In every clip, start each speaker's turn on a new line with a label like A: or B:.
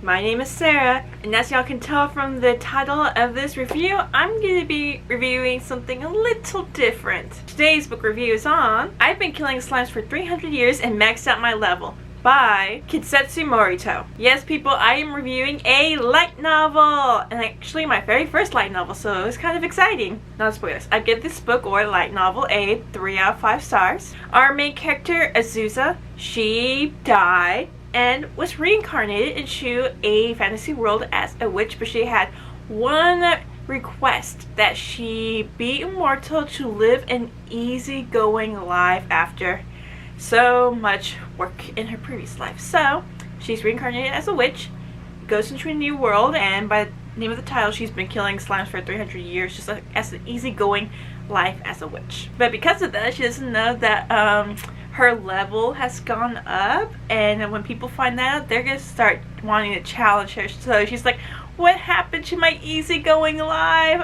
A: My name is Sarah, and as y'all can tell from the title of this review, I'm going to be reviewing something a little different. Today's book review is on I've Been Killing Slimes for 300 Years and Maxed Out My Level by Kitsetsu Morito. Yes, people, I am reviewing a light novel, and actually my very first light novel, so it's kind of exciting. Not spoilers. I give this book or light novel a 3 out of 5 stars. Our main character, Azusa, she died and was reincarnated into a fantasy world as a witch, but she had one request, that she be immortal to live an easygoing life after so much work in her previous life. So she's reincarnated as a witch, goes into a new world, and by the name of the title, she's been killing slimes for 300 years just like as an easygoing life as a witch. But because of that, she doesn't know that her level has gone up, and when people find that out, they're gonna start wanting to challenge her. So she's like, what happened to my easygoing life?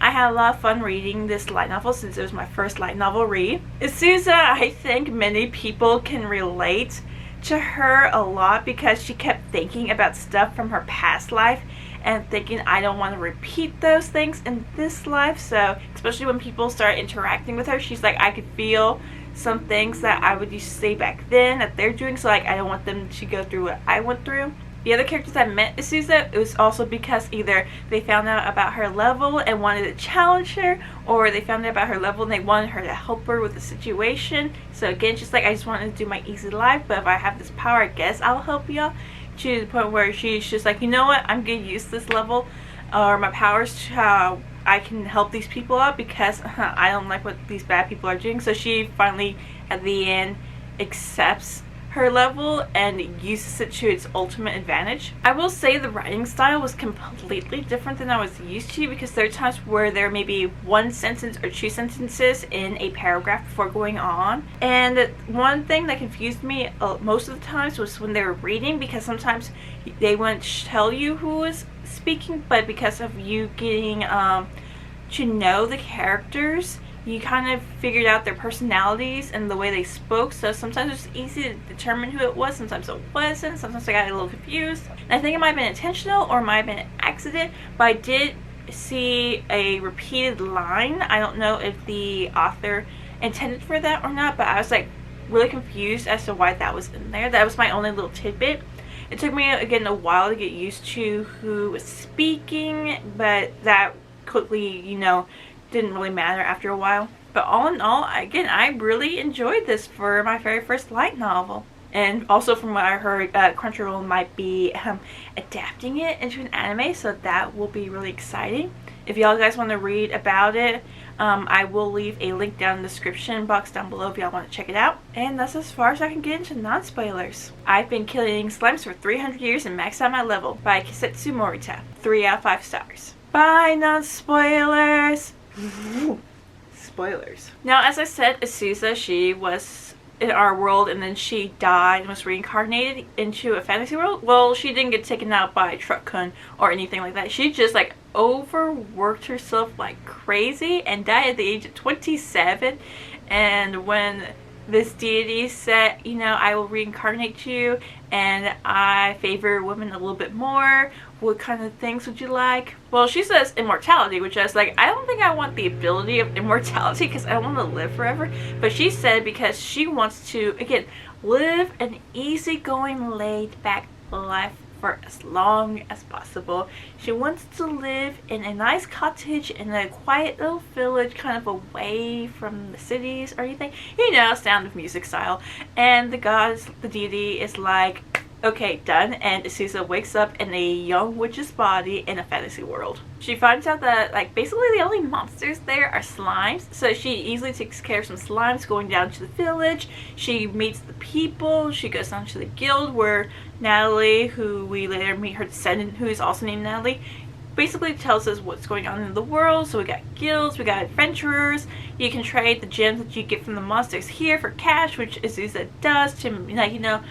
A: I had a lot of fun reading this light novel since it was my first light novel read. Azusa, I think many people can relate to her a lot because she kept thinking about stuff from her past life and thinking, I don't want to repeat those things in this life. So especially when people start interacting with her, she's like, I could feel some things that I would used to say back then that they're doing, so like I don't want them to go through what I went through. The other characters that met Azusa, it was also because either they found out about her level and wanted to challenge her, or they found out about her level and they wanted her to help her with the situation. So again, just like I just wanted to do my easy life, but if I have this power, I guess I'll help y'all. To the point where she's just like, you know what, I'm gonna use this level or my powers to how I can help these people out because I don't like what these bad people are doing. So she finally at the end accepts her level and uses it to its ultimate advantage. I will say the writing style was completely different than I was used to, because there are times where there may be one sentence or two sentences in a paragraph before going on, and one thing that confused me most of the times was when they were reading, because sometimes they wouldn't tell you who was speaking, but because of you getting to know the characters, you kind of figured out their personalities and the way they spoke. So sometimes it was easy to determine who it was, sometimes it wasn't, sometimes I got a little confused. And I think it might have been intentional or it might have been an accident, but I did see a repeated line. I don't know if the author intended for that or not, but I was like really confused as to why that was in there. That was my only little tidbit. It took me again a while to get used to who was speaking, but that quickly, you know, didn't really matter after a while. But all in all, again, I really enjoyed this for my very first light novel. And also from what I heard, Crunchyroll might be adapting it into an anime, so that will be really exciting. If y'all guys want to read about it, I will leave a link down in the description box down below if y'all want to check it out. And that's as far as I can get into non-spoilers. I've Been Killing Slimes for 300 Years and Maxed Out My Level by Kitsetsu Morito. 3 out of 5 stars. Bye, non-spoilers! Spoilers. Now, as I said, Azusa, she was in our world and then she died and was reincarnated into a fantasy world. Well, she didn't get taken out by a truck-kun or anything like that. She just like overworked herself like crazy and died at the age of 27. And when this deity said, you know, I will reincarnate you and I favor women a little bit more, what kind of things would you like? Well, she says immortality, which I was like, I don't think I want the ability of immortality because I don't want to live forever. But she said because she wants to, again, live an easygoing, laid-back life for as long as possible. She wants to live in a nice cottage in a quiet little village, kind of away from the cities or anything, you know, Sound of Music style. And the goddess, the deity, is like, okay, done. And Azusa wakes up in a young witch's body in a fantasy world. She finds out that like basically the only monsters there are slimes, so she easily takes care of some slimes going down to the village. She meets the people, she goes down to the guild where Natalie, who we later meet her descendant, who is also named Natalie, basically tells us what's going on in the world. So we got guilds, we got adventurers. You can trade the gems that you get from the monsters here for cash, which Azusa does to, like, you know,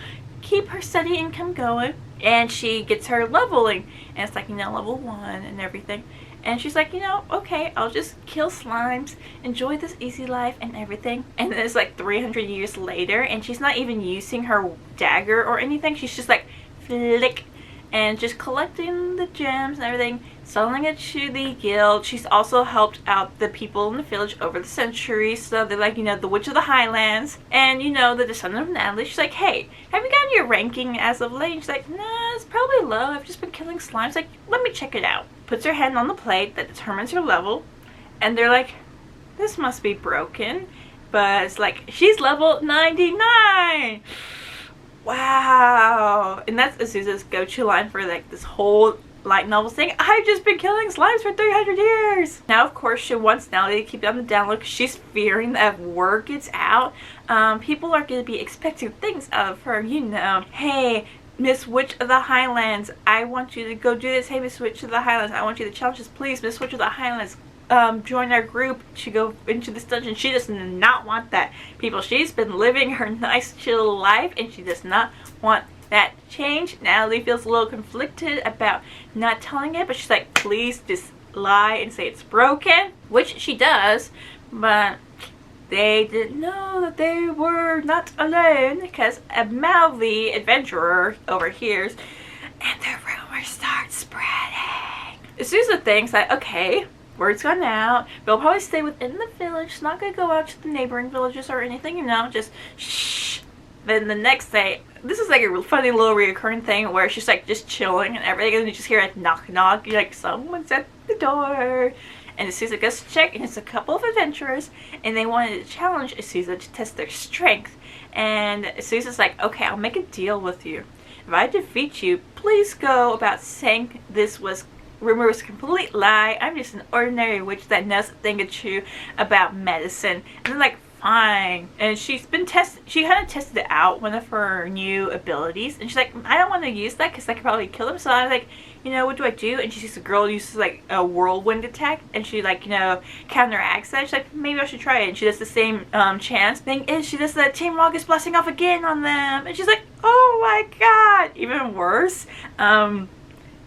A: keep her steady income going. And she gets her leveling, and it's like, you know, level 1 and everything. And she's like, you know, okay, I'll just kill slimes, enjoy this easy life and everything. And then it's like 300 years later, and she's not even using her dagger or anything. She's just like, flick, and just collecting the gems and everything, selling it to the guild. She's also helped out the people in the village over the centuries. So they're like, you know, the Witch of the Highlands and, you know, the descendant of Natalie. She's like, hey, have you gotten your ranking as of late? And she's like, nah, it's probably low. I've just been killing slimes. Like, let me check it out. Puts her hand on the plate that determines her level. And they're like, this must be broken. But it's like, she's level 99. Wow. And that's Azusa's go-to line for like this whole light novel saying, I've just been killing slimes for 300 years. Now, of course, she wants Natalie to keep it on the down low because she's fearing that if word gets out, people are going to be expecting things of her, you know. Hey, Miss Witch of the Highlands, I want you to go do this. Hey, Miss Witch of the Highlands, I want you to challenge this. Please, Miss Witch of the Highlands, join our group to go into this dungeon. She does not want that, people. She's been living her nice chill life and she does not want that change. Natalie feels a little conflicted about not telling it, but she's like, please just lie and say it's broken, which she does. But they didn't know that they were not alone because a mouthy adventurer overhears and the rumors start spreading. Azusa thinks that, okay, word's gone out, they'll probably stay within the village. It's not gonna go out to the neighboring villages or anything, you know, just shh. Then the next day, this is like a funny little reoccurring thing where she's like just chilling and everything, and you just hear a knock knock. You're like, someone's at the door. And Azusa goes to check, and it's a couple of adventurers, and they wanted to challenge Azusa to test their strength. And Azusa's like, okay, I'll make a deal with you. If I defeat you, please go about saying this was rumor was a complete lie. I'm just an ordinary witch that knows a thing or two about medicine. And they're like, fine. And she's been she kind of tested out one of her new abilities, and she's like, I don't want to use that because I could probably kill them. So I was like, you know, what do I do? And she sees a girl uses like a whirlwind attack, and she like, you know, counteracts that. She's like, maybe I should try it. And she does the same chance thing, and she does the Chain August blessing off again on them, and she's like, oh my god, even worse.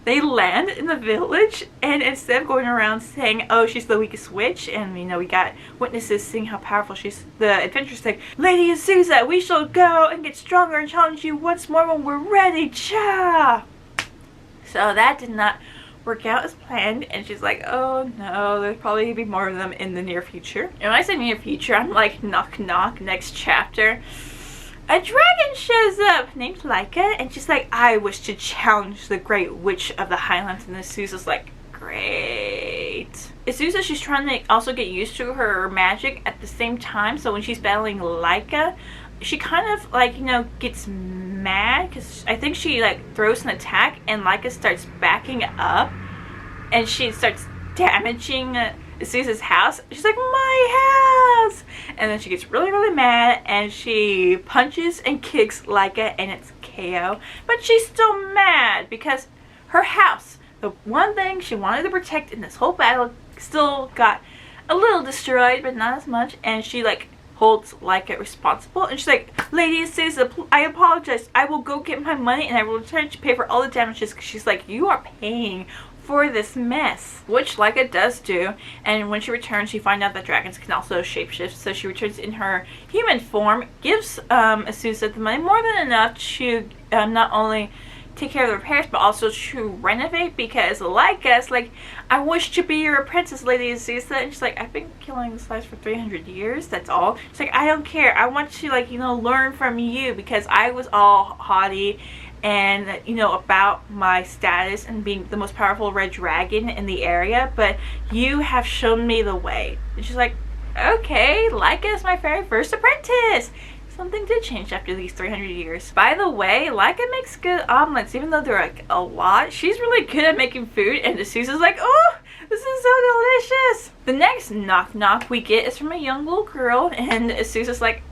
A: They land in the village, and instead of going around saying, oh, she's the weakest witch, and, you know, we got witnesses seeing how powerful she's, the adventurers like, Lady Azusa, we shall go and get stronger and challenge you once more when we're ready, cha! So that did not work out as planned, and she's like, oh no, there's probably gonna be more of them in the near future. And when I say near future, I'm like, knock knock, next chapter. A dragon shows up named Laika, and she's like, I wish to challenge the great witch of the Highlands. And Azusa's like, great. Azusa, she's trying to also get used to her magic at the same time. So when she's battling Laika, she kind of like, you know, gets mad because I think she like throws an attack and Laika starts backing up and she starts damaging Azusa's house. She's like, my house! And then she gets really, really mad and she punches and kicks Laika and it's KO. But she's still mad because her house, the one thing she wanted to protect in this whole battle, still got a little destroyed, but not as much. And she like holds Laika responsible, and she's like, Lady Azusa, I apologize. I will go get my money and I will return to pay for all the damages. Because she's like, you are paying for this mess, which Laika does do. And when she returns, she finds out that dragons can also shapeshift, so she returns in her human form, gives Azusa the money, more than enough to not only take care of the repairs but also to renovate, because Laika's like, I wish to be your apprentice, Lady Azusa. And she's like, I've been killing slimes for 300 years, that's all. She's like, I don't care, I want to, like, you know, learn from you, because I was all haughty and, you know, about my status and being the most powerful red dragon in the area, but you have shown me the way. And she's like, okay, Laika is my very first apprentice. Something did change after these 300 years. By the way, Laika makes good omelets, even though they're like a lot. She's really good at making food, and Azusa's like, oh, this is so delicious. The next knock knock we get is from a young little girl, and Azusa's like,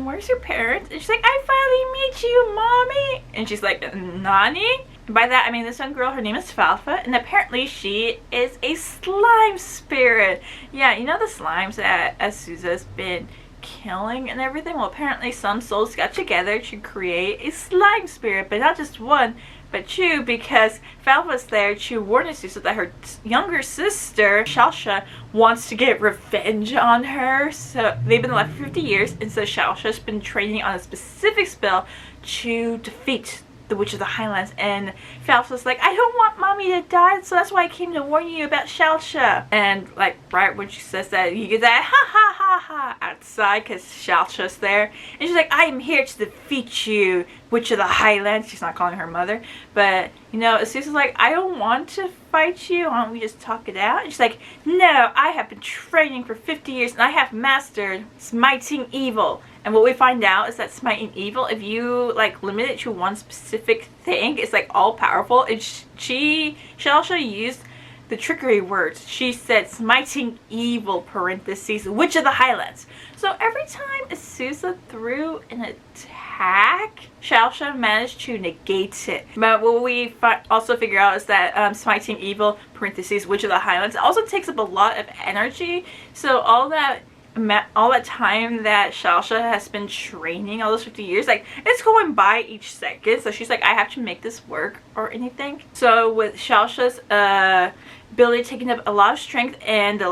A: where's your parents? And she's like, I finally meet you, mommy. And she's like, Nani? And by that I mean this young girl, her name is Falfa, and apparently she is a slime spirit. Yeah, you know the slimes that Azusa's been killing and everything? Well, apparently some souls got together to create a slime spirit, but not just one, but two, because Falfa's there to warn Azusa that her younger sister, Shalsha, wants to get revenge on her. So they've been alive for 50 years, and so Shalsha's been training on a specific spell to defeat the Witch of the Highlands. And Falfa's like, I don't want mommy to die, so that's why I came to warn you about Shalsha. And like right when she says that, you get that ha ha ha ha outside because Shalsha's there. And she's like, I am here to defeat you, Witch of the Highlands. She's not calling her mother. But, you know, Azusa's like, I don't want to fight you. Why don't we just talk it out? And she's like, no, I have been training for 50 years and I have mastered smiting evil. And what we find out is that smiting evil, if you like limit it to one specific thing, it's like all powerful. And Shalsha used the trickery words. She said smiting evil parentheses Witch of the Highlands. So every time Azusa threw an attack, Shalsha managed to negate it. But what we also figure out is that smiting evil parentheses Witch of the Highlands also takes up a lot of energy. So all that time that Shalsha has been training, all those 50 years, like, it's going by each second. So she's like, I have to make this work or anything. So with Shalsha's ability taking up a lot of strength and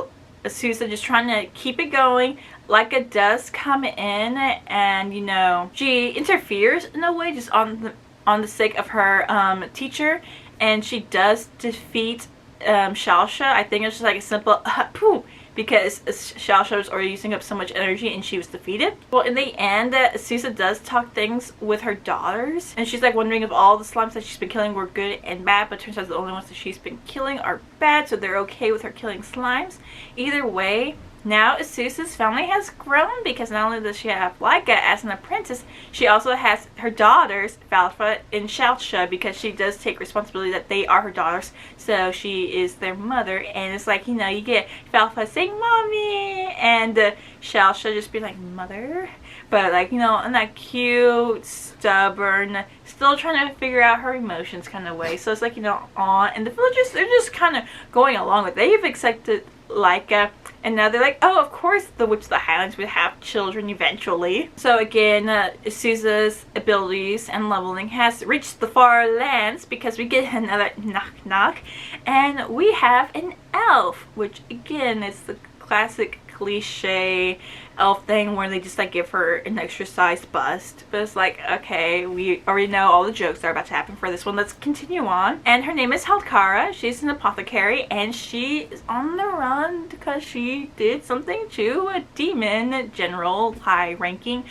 A: Azusa just trying to keep it going, Laika does come in and, you know, she interferes in a way just on the sake of her teacher, and she does defeat Shalsha. I think it's just like a simple pooh, because Shalsha was already using up so much energy and she was defeated. Well, in the end, Azusa does talk things with her daughters, and she's like wondering if all the slimes that she's been killing were good and bad, but turns out the only ones that she's been killing are bad, so they're okay with her killing slimes. Either way, now Azusa's family has grown, because not only does she have Laika as an apprentice, she also has her daughters, Falfa and Shalsha, because she does take responsibility that they are her daughters, so she is their mother. And it's like, you know, you get Falfa saying mommy and Shalsha just being like mother, but like, you know, in that cute, stubborn, still trying to figure out her emotions kind of way. So it's like, you know, and the villagers, they're just kind of going along with it. They've accepted Laika, and now they're like, oh, of course the Witch of the Highlands would have children eventually. So again, Azusa's abilities and leveling has reached the far lands, because we get another knock knock, and we have an elf, which again is the classic cliche elf thing where they just like give her an extra sized bust. But it's like, okay, we already know all the jokes that are about to happen for this one. Let's continue on. And her name is Halkara. She's an apothecary, and she is on the run because she did something to a demon general, high ranking,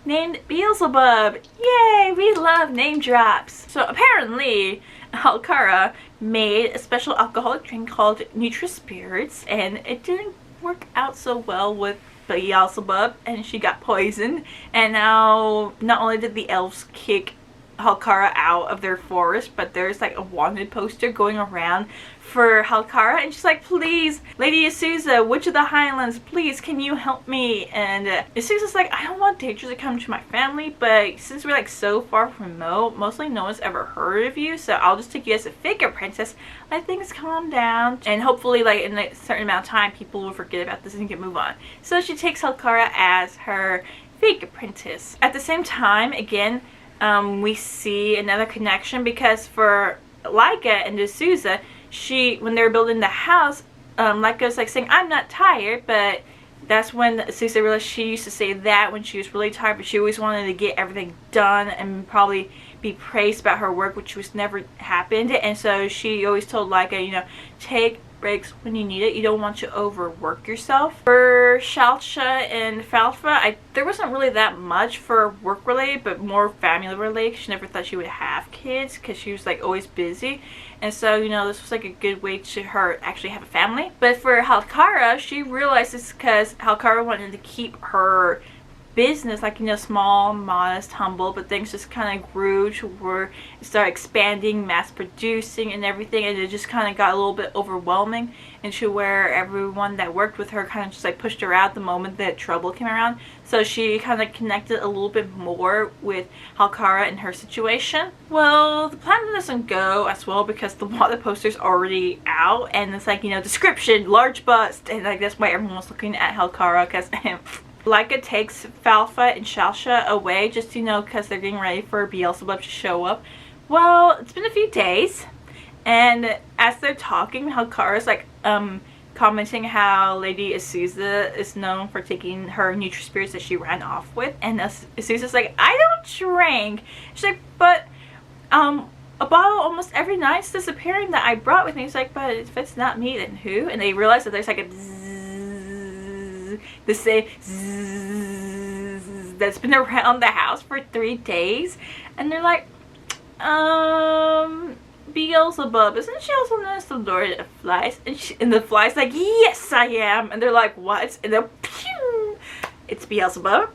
A: named Beelzebub. Yay, we love name drops. So apparently Halkara made a special alcoholic drink called Nutri-Spirits, and it didn't work out so well with Beelzebub, and she got poisoned. And now not only did the elves kick Halkara out of their forest, but there's like a wanted poster going around for Halkara, and she's like, please, Lady Azusa, Witch of the Highlands, please, can you help me? And Azusa's like, I don't want danger to come to my family, but since we're like so far remote, mostly no one's ever heard of you, so I'll just take you as a fake apprentice, let things calm down, and hopefully like in a certain amount of time people will forget about this and can move on. So she takes Halkara as her fake apprentice. At the same time, again, we see another connection, because for Laika and Azusa, when they were building the house, Laika was like saying, I'm not tired, but that's when Azusa realized she used to say that when she was really tired, but she always wanted to get everything done and probably be praised about her work, which was never happened. And so she always told Laika, you know, take breaks when you need it. You don't want to overwork yourself. For Shalsha and Falfa, there wasn't really that much for work related, but more family related. She never thought she would have kids because she was like always busy, and so, you know, this was like a good way to her actually have a family. But for Halkara, she realized it's because Halkara wanted to keep her business like, you know, small, modest, humble, but things just kind of grew to where it started expanding, mass producing and everything, and it just kind of got a little bit overwhelming, into where everyone that worked with her kind of just like pushed her out the moment that trouble came around. So she kind of connected a little bit more with Halkara and her situation. Well, the plan doesn't go as well, because the water poster's already out, and it's like, you know, description, large bust, and like that's why everyone was looking at Halkara, because Laika takes Falfa and Shalsha away, just, you know, because they're getting ready for Beelzebub to show up. Well, it's been a few days, and as they're talking, Halkara's like commenting how Lady Azusa is known for taking her Nutri-Spirits that she ran off with, and Azusa's like, I don't drink. She's like, but a bottle almost every night's disappearing that I brought with me. It's like, but if it's not me, then who? And they realize that there's like a zzz, the same zzz that's been around the house for 3 days. And they're like, Beelzebub, isn't she also known as the Lord of Flies? And the fly's like, yes, I am. And they're like, what? And then, pew! It's Beelzebub.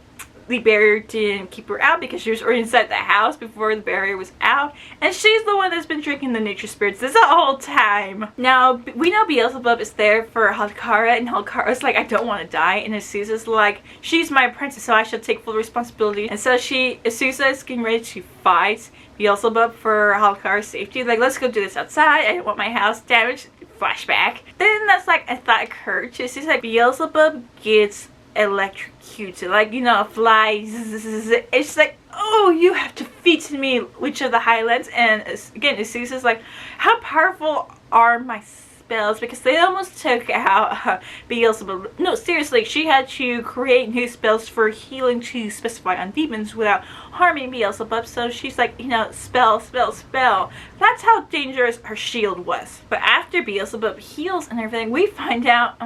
A: The barrier didn't keep her out because she was already inside the house before the barrier was out. And she's the one that's been drinking the nature spirits this whole time. Now, we know Beelzebub is there for Halkara, and Halkara's like, I don't want to die. And Azusa's like, she's my apprentice, so I should take full responsibility. And so Azusa is getting ready to fight Beelzebub for Halkara's safety. Like, let's go do this outside. I don't want my house damaged. Flashback. Then that's like, a thought occurred to Azusa, like, Beelzebub gets electrocuted, like, you know, a fly. It's like, oh, you have defeated me, Witch of the Highlands. And again, Azusa's like, how powerful are my spells? Because they almost took out Beelzebub. No, seriously, she had to create new spells for healing to specify on demons without harming Beelzebub. So she's like, you know, spell, spell, spell. That's how dangerous her shield was. But after Beelzebub heals and everything, we find out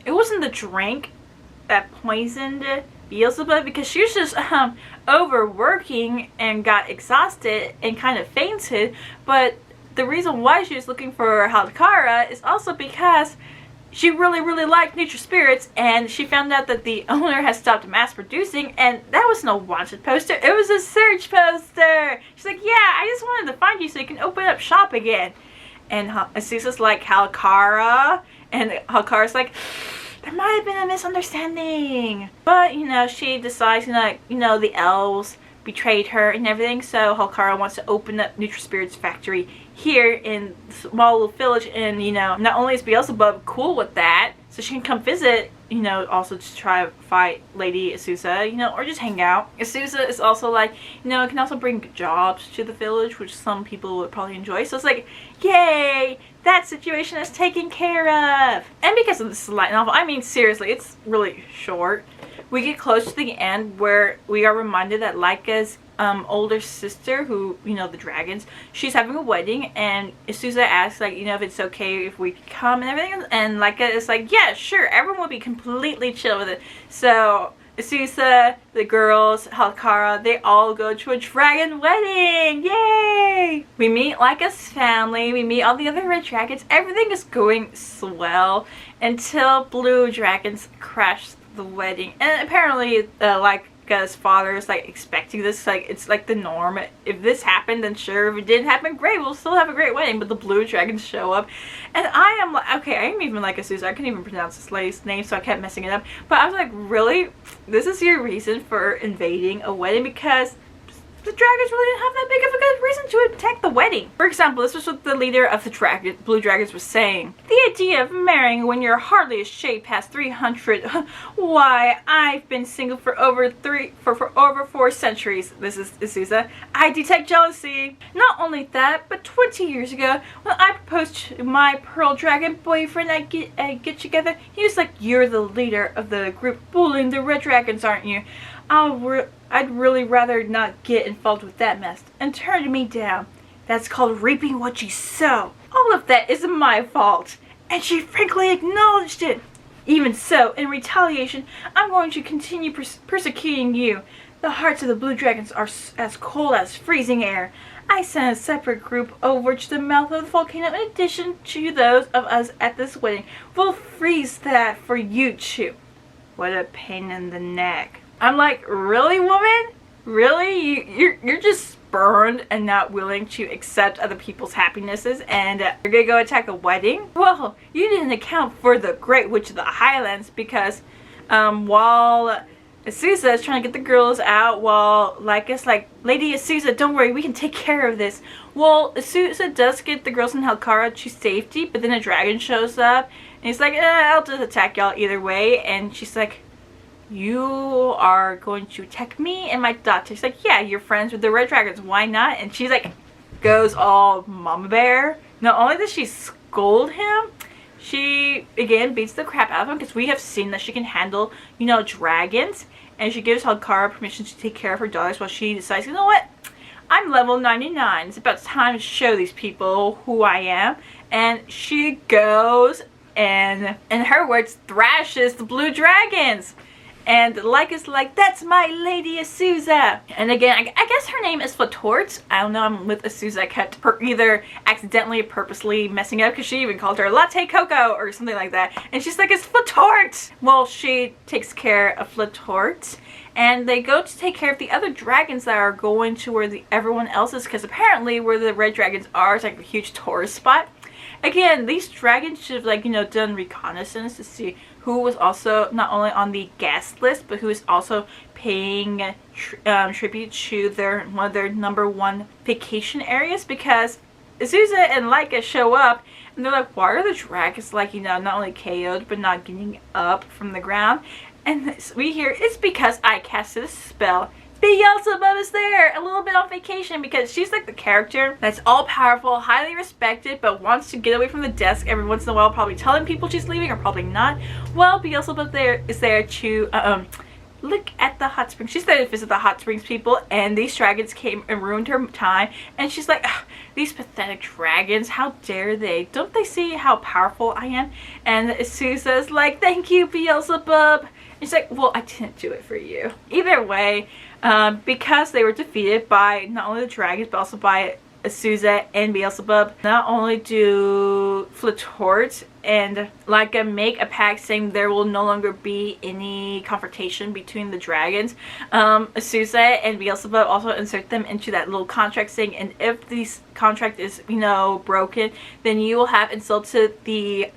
A: it wasn't the drink that poisoned Beelzebub, because she was just overworking and got exhausted and kind of fainted. But the reason why she was looking for Halkara is also because she really liked nature spirits, and she found out that the owner has stopped mass producing, and that was no wanted poster, it was a search poster. She's like, yeah, I just wanted to find you so you can open up shop again. And Azusa's like, Halkara? And Halkara's like, there might have been a misunderstanding. But, you know, she decides, you know, the elves betrayed her and everything. So Halkara wants to open up Nutrispirit's factory here in the small little village. And, you know, not only is Beelzebub cool with that, so she can come visit, you know, also to try to fight Lady Azusa, you know, or just hang out. Azusa is also like, you know, it can also bring jobs to the village, which some people would probably enjoy. So it's like, yay! That situation is taken care of. And because of this light novel, I mean, seriously, it's really short. We get close to the end where we are reminded that Laika's older sister, who, you know, the dragons, she's having a wedding, and Azusa asks, like, you know, if it's okay if we come and everything, and Laika is like, yeah, sure, everyone will be completely chill with it. So Azusa, the girls, Halkara, they all go to a dragon wedding! Yay! We meet Laika's family, we meet all the other red dragons, everything is going swell until blue dragons crash the wedding. And apparently, Laika's father is like expecting this, like it's like the norm. If this happened, then sure. If it didn't happen, great, we'll still have a great wedding. But the blue dragons show up, and I am like, okay, I am even like Azusa. I couldn't even pronounce this lady's name, so I kept messing it up. But I was like, really? This is your reason for invading a wedding? Because the dragons really didn't have that big of a good reason to attack the wedding. For example, this was what the leader of the Blue Dragons was saying. The idea of marrying when you're hardly a shade past 300. Why, I've been single for over 4 centuries. This is Azusa. I detect jealousy. Not only that, but 20 years ago, when I proposed to my Pearl Dragon boyfriend at Get Together, he was like, you're the leader of the group bullying the Red Dragons, aren't you? I'd really rather not get involved with that mess, and turned me down. That's called reaping what you sow. All of that isn't my fault, and she frankly acknowledged it. Even so, in retaliation, I'm going to continue persecuting you. The hearts of the Blue Dragons are as cold as freezing air. I sent a separate group over to the mouth of the volcano in addition to those of us at this wedding. We'll freeze that for you too. What a pain in the neck. I'm like, really, woman? Really? You're just spurned and not willing to accept other people's happinesses, and you're gonna go attack a wedding? Well, you didn't account for the Great Witch of the Highlands, because while Azusa is trying to get the girls out, while Laika's like, Lady Azusa, don't worry, we can take care of this. Well, Azusa does get the girls in Halkara to safety, but then a dragon shows up, and he's like, I'll just attack y'all either way. And she's like, you are going to attack me and my daughter. She's like, yeah, you're friends with the Red Dragons, why not? And she's like, goes all mama bear. Not only does she scold him, she again beats the crap out of him, because we have seen that she can handle, you know, dragons. And she gives Halkara permission to take care of her daughters while she decides, you know what, I'm level 99. It's about time to show these people who I am. And she goes and, in her words, thrashes the blue dragons. And Like is like, that's my lady Azusa. And again, I guess her name is Flatort. I don't know, I'm with Azusa. I kept her either accidentally or purposely messing up because she even called her Latte Coco or something like that. And she's like, it's Flatort. Well, she takes care of Flatort. And they go to take care of the other dragons that are going to where everyone else is. Because apparently where the red dragons are is like a huge tourist spot. Again, these dragons should have, like, you know, done reconnaissance to see who was also not only on the guest list, but who is also paying tribute to one of their #1 vacation areas. Because Azusa and Leica show up and they're like, why are the dragons, like, you know, not only KO'd but not getting up from the ground? And we hear it's because I casted a spell. Beelzebub is there a little bit on vacation because she's like the character that's all powerful, highly respected, but wants to get away from the desk every once in a while, probably telling people she's leaving or probably not. Well, Beelzebub is there to look at the hot springs. She's there to visit the hot springs people, and these dragons came and ruined her time. And she's like, these pathetic dragons, how dare they? Don't they see how powerful I am? And Azusa's like, thank you, Beelzebub. And she's like, well, I didn't do it for you. Either way, because they were defeated by not only the dragons but also by Azusa and Beelzebub, not only do Flatort and Leica make a pact saying there will no longer be any confrontation between the dragons, Azusa and Beelzebub also insert them into that little contract saying, and if this contract is, you know, broken, then you will have insulted the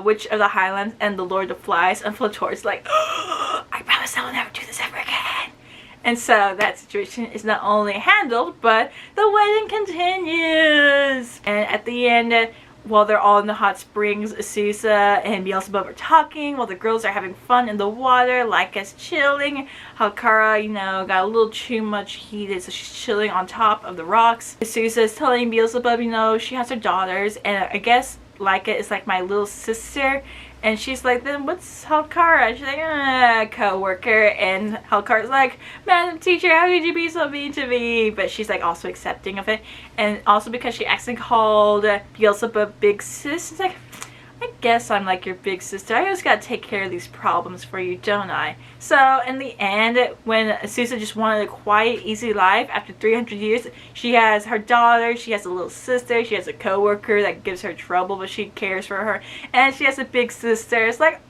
A: Witch of the Highlands and the Lord of Flies. And Flatort's like, oh, I promise I will never do this ever again. And so that situation is not only handled, but the wedding continues. And at the end, while they're all in the hot springs, Azusa and Beelzebub are talking while the girls are having fun in the water. Leica's chilling. Halkara, you know, got a little too much heated, so she's chilling on top of the rocks. Azusa is telling Beelzebub, you know, she has her daughters, and I guess Leica is like my little sister. And she's like, then what's Halkara? She's like, co-worker. And Halkara's like, Madam Teacher, how could you be so mean to me? But she's like also accepting of it. And also because she actually called Beelzebub Big Sis. It's like, I guess I'm like your big sister. I always gotta take care of these problems for you, don't I? So in the end, when Azusa just wanted a quiet, easy life after 300 years, she has her daughter, she has a little sister, she has a co-worker that gives her trouble, but she cares for her, and she has a big sister. It's like,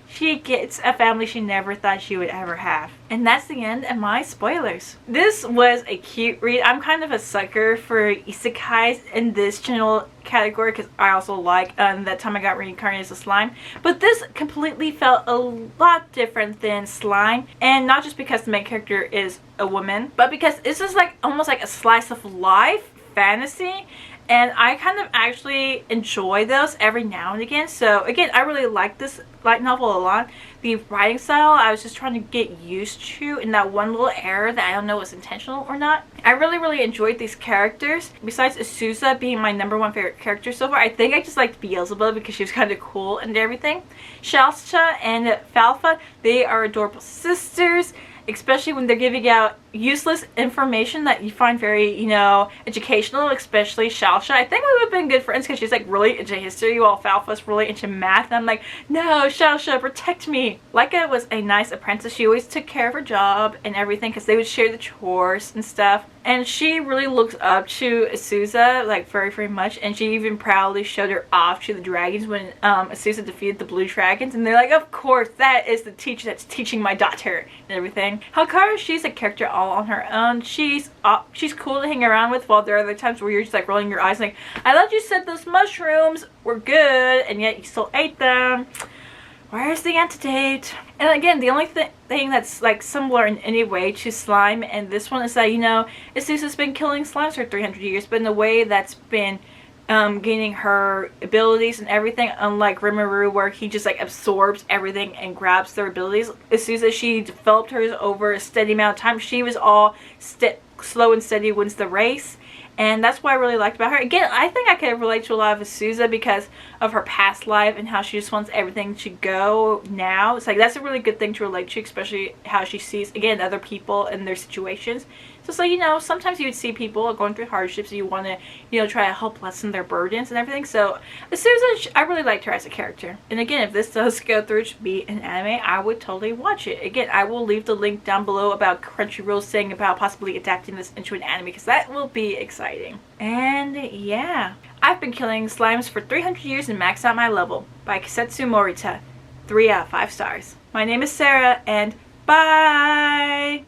A: she gets a family she never thought she would ever have. And that's the end of my spoilers. This was a cute read. I'm kind of a sucker for isekais in this general category because I also like that time I got reincarnated as a slime. But this completely felt a lot different than slime. And not just because the main character is a woman, but because this is like almost like a slice of life fantasy. And I kind of actually enjoy those every now and again. So again, I really like this light novel a lot. The writing style I was just trying to get used to, in that one little error that I don't know was intentional or not. I really enjoyed these characters. Besides Azusa being my #1 favorite character so far, I think I just liked Beelzebub because she was kind of cool and everything. Shalsha and Falfa, they are adorable sisters. Especially when they're giving out useless information that you find very, you know, educational, especially Shalsha. I think we would have been good friends because she's like really into history while Falfa's really into math. And I'm like, no, Shalsha, protect me. Leica was a nice apprentice. She always took care of her job and everything because they would share the chores and stuff. And she really looks up to Azusa, like, very much. And she even proudly showed her off to the dragons when Azusa defeated the blue dragons. And they're like, of course, that is the teacher that's teaching my daughter and everything. Halkara, she's a character all on her own. She's cool to hang around with, while there are other times where you're just like rolling your eyes like, I thought you said those mushrooms were good and yet you still ate them. Where's the antidote? And again, the only thing that's like similar in any way to slime and this one is that, you know, Azusa's been killing slimes for 300 years, but in a way that's been gaining her abilities and everything, unlike Rimuru where he just like absorbs everything and grabs their abilities. Azusa, she developed hers over a steady amount of time. She was all slow and steady wins the race. And that's what I really liked about her. Again, I think I could relate to a lot of Azusa because of her past life and how she just wants everything to go now. It's like that's a really good thing to relate to, especially how she sees, again, other people and their situations. So you know, sometimes you would see people going through hardships and you want to, you know, try to help lessen their burdens and everything. So Susan, I really liked her as a character. And again, if this does go through to be an anime, I would totally watch it. Again, I will leave the link down below about Crunchyroll saying about possibly adapting this into an anime, because that will be exciting. And yeah, I've been killing slimes for 300 years and maxed out my level by Kisetsu Morita. 3 out of 5 stars. My name is Sarah, and bye!